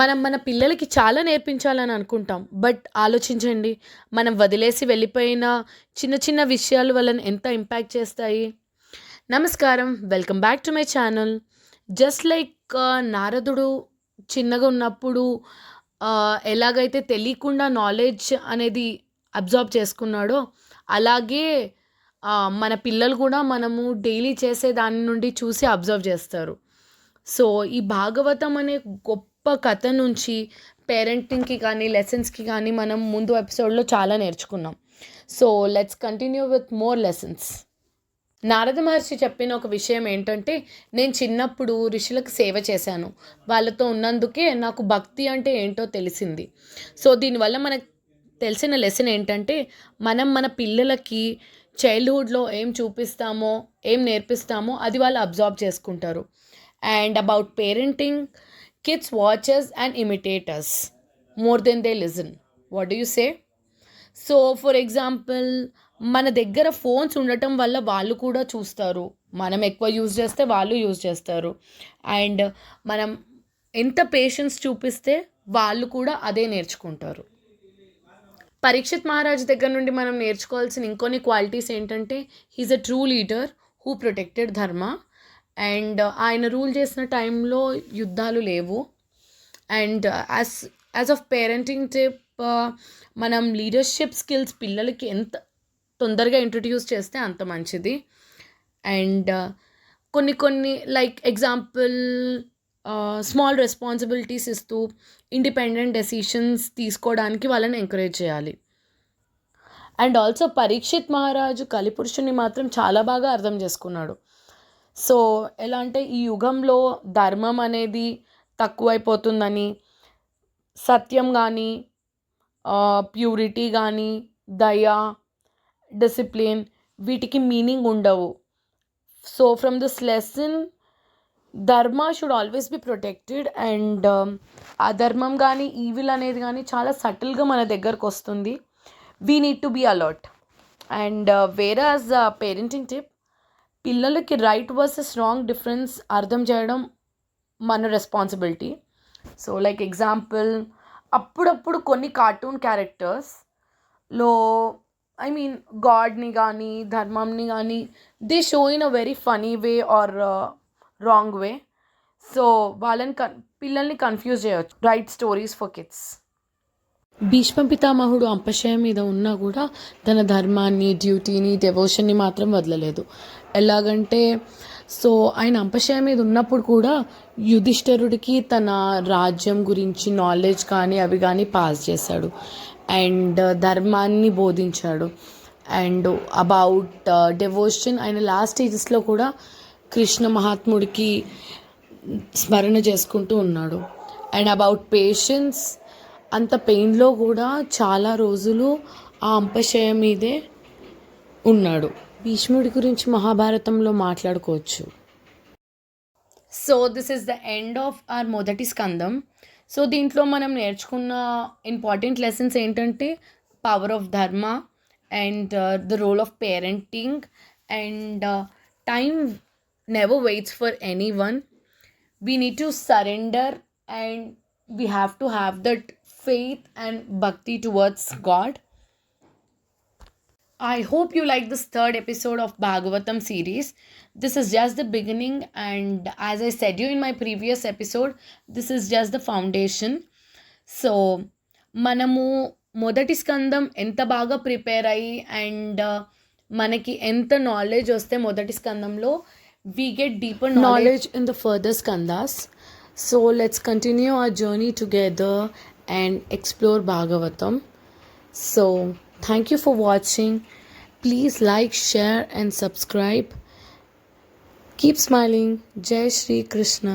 మనం మన పిల్లలకి చాలా నేర్పించాలని అనుకుంటాం. బట్ ఆలోచించండి, మనం వదిలేసి వెళ్ళిపోయిన చిన్న చిన్న విషయాలు వాళ్ళని ఎంత ఇంపాక్ట్ చేస్తాయి. నమస్కారం, welcome back to my channel. Just like నారదుడు చిన్నగా ఉన్నప్పుడు ఎలాగైతే తెలియకుండా నాలెడ్జ్ అనేది అబ్జార్బ్ చేసుకున్నాడో, అలాగే మన పిల్లలు కూడా మనము డైలీ చేసే దాని నుండి చూసి అబ్జర్వ్ చేస్తారు. సో ఈ భాగవతం అనే గొప్ప కథ నుంచి పేరెంటింగ్కి కానీ లెసన్స్కి కానీ మనం ముందు ఎపిసోడ్లో చాలా నేర్చుకున్నాం. So let's continue with more lessons. Narada Maharshi చెప్పిన ఒక విషయం ఏంటంటే, నేను చిన్నప్పుడు ఋషులకు సేవ చేశాను, వాళ్ళతో ఉన్నందుకే నాకు భక్తి అంటే ఏంటో తెలిసింది. సో దీనివల్ల మనకు తెలిసిన లెసన్ ఏంటంటే, మనం మన పిల్లలకి చైల్డ్హుడ్లో ఏం చూపిస్తామో ఏం నేర్పిస్తామో అది వాళ్ళు అబ్జార్బ్ చేసుకుంటారు. And about parenting, kids watch us and imitate us more than they listen. What do you say? So for example, మన దగ్గర ఫోన్స్ ఉండటం వల్ల వాళ్ళు కూడా చూస్తారు, మనం ఎక్కువ యూజ్ చేస్తే వాళ్ళు యూజ్ చేస్తారు. అండ్ మనం ఎంత పేషెన్స్ చూపిస్తే వాళ్ళు కూడా అదే నేర్చుకుంటారు. పరీక్షిత్ మహారాజ్ దగ్గర నుండి మనం నేర్చుకోవాల్సిన ఇంకొన్ని క్వాలిటీస్ ఏంటంటే, he is a true leader who protected dharma. And ఆయన రూల్ చేసిన టైంలో యుద్ధాలు లేవు. And as of parenting tip, మనం లీడర్షిప్ స్కిల్స్ పిల్లలకి ఎంత తొందరగా ఇంట్రడ్యూస్ చేస్తే అంత మంచిది. అండ్ కొన్ని లైక్ ఎగ్జాంపుల్, స్మాల్ రెస్పాన్సిబిలిటీస్ ఇస్తూ ఇండిపెండెంట్ డెసిషన్స్ తీసుకోవడానికి వాళ్ళని ఎంకరేజ్ చేయాలి. అండ్ ఆల్సో పరీక్షిత్ మహారాజు కలిపురుషుని మాత్రం చాలా బాగా అర్థం చేసుకున్నాడు. సో ఎలా అంటే, ఈ యుగంలో ధర్మం అనేది తక్కువైపోతుందని, సత్యం కానీ ప్యూరిటీ కానీ దయ, డిసిప్లిన్, వీటికి మీనింగ్ ఉండవు. సో ఫ్రమ్ దిస్ లెసన్, ధర్మ should always be protected. And అధర్మం కానీ ఈవిల్ అనేది కానీ చాలా సటిల్గా మన దగ్గరకు వస్తుంది. We need to be alert. And whereas parenting tip, పిల్లలకి రైట్ వర్సెస్ రాంగ్ డిఫరెన్స్ అర్థం చేయడం మన రెస్పాన్సిబిలిటీ. సో లైక్ ఎగ్జాంపుల్, అప్పుడప్పుడు కొన్ని కార్టూన్ క్యారెక్టర్స్లో గాడ్ని కానీ ధర్మంని కానీ they show in a very funny way or wrong way. So వాళ్ళని పిల్లల్ని కన్ఫ్యూజ్ చేయవచ్చు. Right stories for kids. Bhishma పితామహుడు అంపశయం మీద ఉన్నా కూడా తన ధర్మాన్ని, డ్యూటీని, డెవోషన్ని మాత్రం వదలలేదు. ఎలాగంటే, సో ఆయన అంపశయం మీద ఉన్నప్పుడు కూడా యుధిష్ఠిరుడికి తన రాజ్యం గురించి నాలెడ్జ్ కానీ అవి కానీ పాస్ చేశాడు. అండ్ ధర్మాన్ని బోధించాడు. అండ్ అబౌట్ డెవోషన్, ఆయన లాస్ట్ స్టేజెస్లో కూడా కృష్ణ మహాత్ముడికి స్మరణ చేసుకుంటూ ఉన్నాడు. అండ్ అబౌట్ పేషెన్స్, అంత పెయిన్లో కూడా చాలా రోజులు ఆ అంపశయం మీదే ఉన్నాడు. భీష్ముడి గురించి మహాభారతంలో మాట్లాడుకోవచ్చు. So this is the end of our మొదటి స్కందం. సో దీంట్లో మనం నేర్చుకున్న ఇంపార్టెంట్ లెసన్స్ ఏంటంటే, power of dharma and the role of parenting and time never waits for anyone. We need to surrender and we have to have that faith and bhakti towards God. I hope you like this third episode of Bhagavatam series. This is just the beginning, and as I said you in my previous episode, this is just the foundation. So మనము మొదటి స్కందం ఎంత బాగా prepare అయ్యి and మనకి ఎంత knowledge వస్తే మొదటి స్కందంలో, we get deeper knowledge in the further skandhas. So let's continue our journey together and explore Bhagavatam. So thank you for watching. Please like, share and subscribe. Keep smiling. Jai Shri Krishna.